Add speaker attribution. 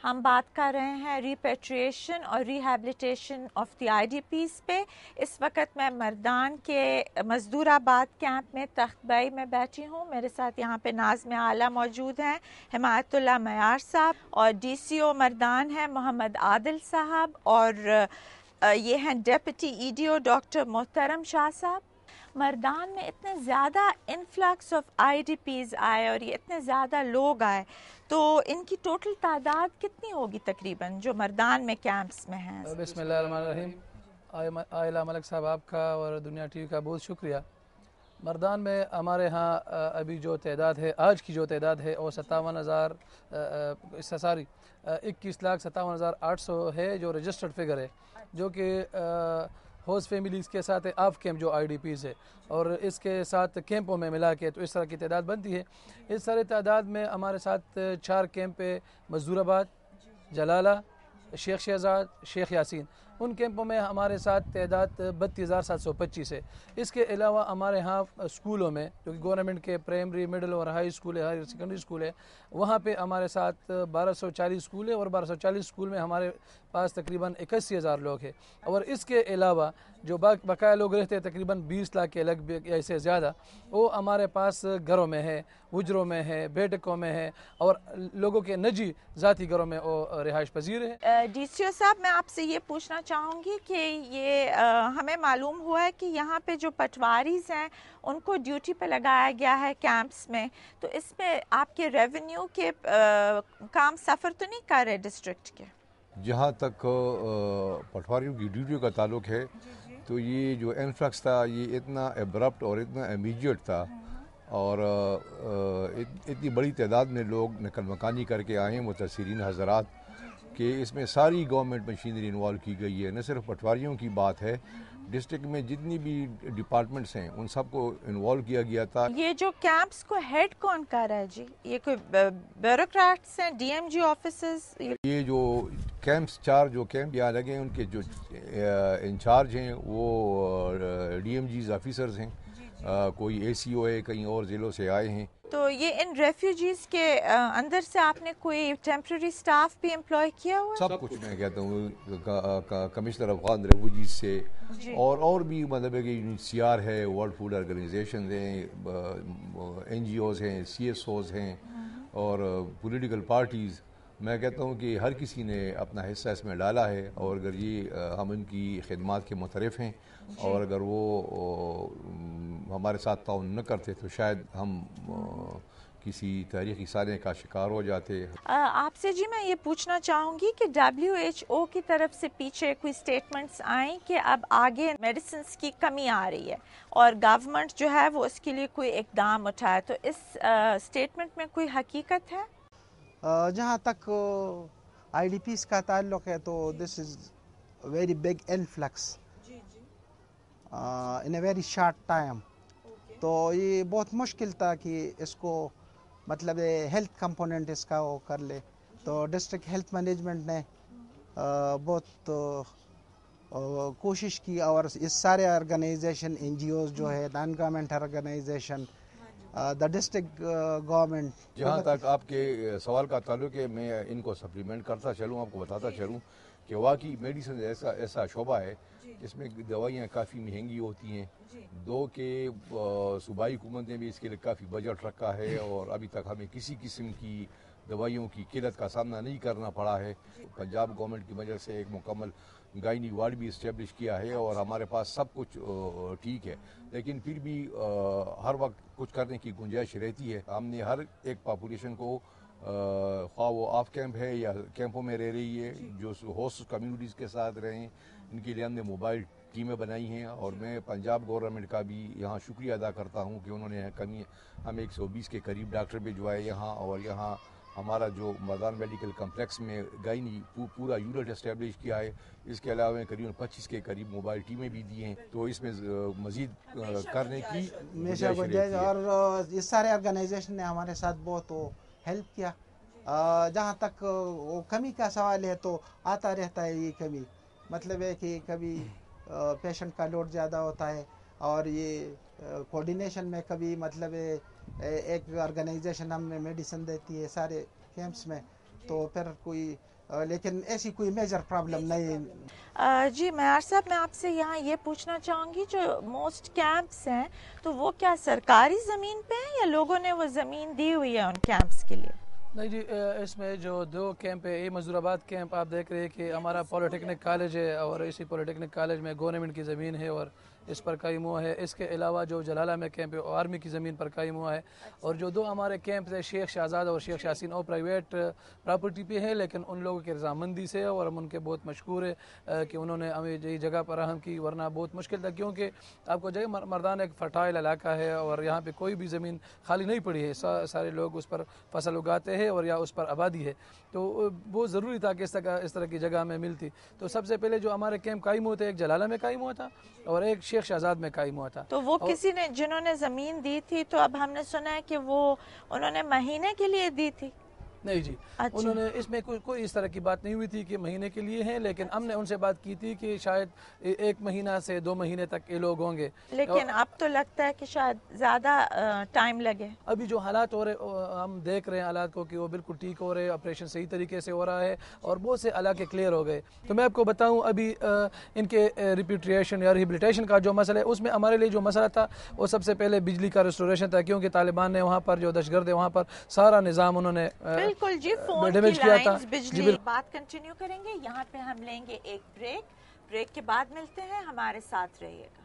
Speaker 1: ہم بات کر رہے ہیں ریپیٹریشن اور rehabilitation of the I D Ps پہ. اس وقت میں مردان کے مزدور آباد کیمپ میں تخت بائی میں بیٹھی ہوں. میرے ساتھ یہاں پہ ناظم اعلیٰ موجود ہیں، حمایت اللہ معیار صاحب، اور ڈی سی او مردان ہیں محمد عادل صاحب، اور یہ ہیں deputy E D O doctor محترم شاہ صاحب. مردان میں اتنے زیادہ influx of I D Ps آئے اور یہ اتنے زیادہ لوگ آئے، تو ان کی ٹوٹل تعداد کتنی ہوگی تقریباً جو مردان میں کیمپس میں ہیں؟
Speaker 2: بسم اللہ الرحمن الرحیم. عائلہ ملک صاحب آپ کا اور دنیا ٹی وی کا بہت شکریہ. مردان میں ہمارے ہاں ابھی جو تعداد ہے، آج کی جو تعداد ہے وہ 21,57,800 ہے جو رجسٹرڈ فگر ہے، جو کہ ہوسٹ فیملیز کے ساتھ آف کیمپ جو آئی ڈی پیز ہے اور اس کے ساتھ کیمپوں میں ملا کے تو اس طرح کی تعداد بنتی ہے. اس سارے تعداد میں ہمارے ساتھ 4 کیمپ ہے، مزدور آباد، جلالہ، شیخ شہزاد، شیخ یاسین. ان کیمپوں میں ہمارے ساتھ تعداد 32,725 ہے. اس کے علاوہ ہمارے ہاں اسکولوں میں جو کہ گورنمنٹ کے پرائمری، مڈل اور ہائی اسکول ہے، ہائر سیکنڈری اسکول ہے، وہاں پہ ہمارے ساتھ 1240 اسکول ہے اور 1240 اسکول میں ہمارے پاس تقریباً 81,000 لوگ ہیں. اور اس کے علاوہ جو بقایا لوگ رہتے ہیں تقریباً 20 لاکھ کے لگ بھگ یا سے زیادہ، وہ ہمارے پاس گھروں میں ہے، حجروں میں ہے، بیٹکوں میں ہے اور لوگوں کے نجی ذاتی گھروں میں وہ رہائش پذیر ہے.
Speaker 1: ڈی سی او صاحب، میں آپ سے یہ پوچھنا چاہوں گی کہ یہ ہمیں معلوم ہوا ہے کہ یہاں پہ جو پٹواریز ہیں ان کو ڈیوٹی پہ لگایا گیا ہے کیمپس میں، تو اس میں آپ کے ریونیو کے کام سفر تو نہیں کر رہے ڈسٹرکٹ کے؟
Speaker 3: جہاں تک پٹواریوں کی ڈیوٹیوں کا تعلق ہے تو یہ جو انفلکس تھا یہ اتنا ایبرپٹ اور اتنا امیجیٹ تھا، اور اتنی بڑی تعداد میں لوگ نقل مکانی کر کے آئے ہیں متاثرین حضرات، کہ اس میں ساری گورنمنٹ مشینری انوالو کی گئی ہے. نہ صرف پٹواریوں کی بات ہے، ڈسٹرکٹ میں جتنی بھی ڈپارٹمنٹس ہیں ان سب کو انوالو کیا گیا تھا.
Speaker 1: یہ جو کیمپس کو ہیڈ کون کر رہا ہے جی؟ یہ کوئی بیوروکریٹس ہیں، ڈی ایم جی آفیسز؟
Speaker 3: یہ جو کیمپس 4 جو کیمپ یہاں لگے ہیں ان کے جو انچارج ہیں وہ ڈی ایم جیز آفیسرز ہیں، کوئی اے سی او ہے، کہیں اور ضلعوں سے آئے ہیں.
Speaker 1: تو یہ ان ریفیوجیز کے اندر سے آپ نے کوئی ٹیمپرری سٹاف بھی امپلائی کیا ہوا؟
Speaker 3: سب کچھ میں کہتا ہوں، کمشنر افغان ریفیوجیز سے اور بھی مطلب ہے کہ سی آر ہے، ورلڈ فوڈ آرگنائزیشن ہیں، این جی اوز ہیں، سی ایس اوز ہیں اور پولیٹیکل پارٹیز. میں کہتا ہوں کہ ہر کسی نے اپنا حصہ اس میں ڈالا ہے، اور اگر یہ ہم ان کی خدمات کے مترف ہیں اور اگر وہ ہمارے ساتھ تعاون نہ کرتے تو شاید ہم کسی تاریخی سالے کا شکار ہو جاتے.
Speaker 1: آپ سے جی میں یہ پوچھنا چاہوں گی کہ WHO کی طرف سے پیچھے کوئی سٹیٹمنٹس آئیں کہ اب آگے میڈیسنس کی کمی آ رہی ہے اور گورنمنٹ جو ہے وہ اس کے لیے کوئی اقدام اٹھائے، تو اس سٹیٹمنٹ میں کوئی حقیقت ہے؟
Speaker 4: جہاں تک آئی ڈی پیز کا تعلق ہے تو this is very big influx in a very short time. تو یہ بہت مشکل تھا کہ اس کو مطلب ہیلتھ کمپوننٹ اس کا وہ کر لے. تو ڈسٹرکٹ ہیلتھ مینجمنٹ نے بہت کوشش کی، اور اس سارے آرگنائزیشن، این جی اوز جو ہے، non government organisation, the district government.
Speaker 3: جہاں تک آپ کے سوال کا تعلق ہے، میں ان کو سپلیمنٹ کرتا چلوں، آپ کو بتاتا چلوں کہ واقعی میڈیسن ایسا شعبہ ہے جس میں دوائیاں کافی مہنگی ہوتی ہیں. دو کہ صوبائی حکومت نے بھی اس کے لیے کافی بجٹ رکھا ہے اور ابھی تک ہمیں کسی قسم کی دوائیوں کی قلت کا سامنا نہیں کرنا پڑا ہے. پنجاب گورنمنٹ کی وجہ سے ایک مکمل گائنی وارڈ بھی اسٹیبلش کیا ہے اور ہمارے پاس سب کچھ ٹھیک ہے، لیکن پھر بھی ہر وقت کچھ کرنے کی گنجائش رہتی ہے. ہم نے ہر ایک پاپولیشن کو، خواہ وہ آف کیمپ ہے یا کیمپوں میں رہ رہی ہے، جو ہوسٹ کمیونٹیز کے ساتھ رہیں، ان کے لیے ہم نے موبائل ٹیمیں بنائی ہیں. اور میں پنجاب گورنمنٹ کا بھی یہاں شکریہ ادا کرتا ہوں کہ انہوں نے ہم 120 کے قریب ڈاکٹر بھجوائے یہاں، اور یہاں ہمارا جو مردان میڈیکل کمپلیکس میں گائنی پورا یونٹ اسٹیبلش کیا ہے. اس کے علاوہ قریب 25 کے قریب موبائل ٹیمیں بھی دی ہیں. تو اس میں مزید کرنے کی
Speaker 4: گنجائش، اور اس سارے آرگنائزیشن نے ہمارے ساتھ بہت ہیلپ کیا. جہاں تک وہ کمی کا سوال ہے تو آتا رہتا ہے یہ کمی، مطلب ہے کہ کبھی پیشنٹ کا لوڈ زیادہ ہوتا ہے اور یہ کوارڈینیشن میں کبھی مطلب ایک آرگنائزیشن ہمیں میڈیسن دیتی ہے سارے کیمپس میں، تو پھر کوئی لیکن ایسی کوئی میجر پرابلم نہیں.
Speaker 1: جی معیار صاحب میں آپ سے یہاں یہ پوچھنا چاہوں گی جو موسٹ کیمپس ہیں تو وہ کیا سرکاری زمین پہ ہیں یا لوگوں نے وہ زمین دی ہوئی ہے ان کیمپس کے لیے؟
Speaker 2: نہیں جی، اس میں جو 2 کیمپ ہے، یہ مزدور آباد کیمپ آپ دیکھ رہے ہیں کہ ہمارا پولیٹیکنک کالج ہے اور اسی پولیٹیکنک کالج میں گورنمنٹ کی زمین ہے اور اس پر قائم ہوا ہے. اس کے علاوہ جو جلالہ میں کیمپ ہے آرمی کی زمین پر قائم ہوا ہے. اور جو 2 ہمارے کیمپس ہیں شیخ شہزاد اور شیخ یاسین، وہ پرائیویٹ پراپرٹی پہ ہیں لیکن ان لوگوں کی رضامندی سے، اور ہم ان کے بہت مشکور ہے کہ انہوں نے ہمیں یہ جگہ فراہم کی، ورنہ بہت مشکل تھا کیونکہ آپ کو جگہ مردان ایک فرٹائل علاقہ ہے اور یہاں پہ کوئی بھی زمین خالی نہیں پڑی ہے، سارے لوگ اس پر فصل اگاتے ہیں اور یا اس پر آبادی ہے. تو بہت ضروری تھا کہ اس طرح کی جگہ ہمیں ملتی. تو سب سے پہلے جو ہمارے کیمپ قائم ہوئے تھے، ایک جلالہ میں قائم ہوا تھا اور ایک شیخ شہزاد میں قائم ہوا تھا.
Speaker 1: تو وہ کسی نے جنہوں نے زمین دی تھی تو اب ہم نے سنا ہے کہ وہ انہوں نے مہینے کے لیے دی تھی؟
Speaker 2: نہیں جی، انہوں نے اس میں کوئی اس طرح کی بات نہیں ہوئی تھی کہ مہینے کے لیے ہیں، لیکن ہم نے ان سے بات کی تھی کہ شاید 1 مہینہ سے 2 مہینے تک یہ لوگ ہوں گے.
Speaker 1: لیکن اب تو لگتا ہے کہ شاید زیادہ ٹائم لگے.
Speaker 2: ابھی جو حالات ہو رہے ہم دیکھ رہے ہیں حالات کو کہ وہ بالکل ٹھیک ہو رہے، آپریشن صحیح طریقے سے ہو رہا ہے اور بہت سے علاقے کلیئر ہو گئے. تو میں آپ کو بتاؤں ابھی ان کے ریپیٹریشن یا ریہیبلیٹیشن کا جو مسئلہ ہے، اس میں ہمارے لیے جو مسئلہ تھا وہ سب سے پہلے بجلی کا ریسٹوریشن تھا، کیونکہ طالبان نے وہاں پر جو دہشت گرد ہے وہاں پر سارا نظام انہوں نے
Speaker 1: بالکل جی فون
Speaker 2: ڈیمیج کیا تھا.
Speaker 1: بجلی بات کنٹینیو کریں گے. یہاں پہ ہم لیں گے ایک بریک کے بعد ملتے ہیں. ہمارے ساتھ رہیے گا.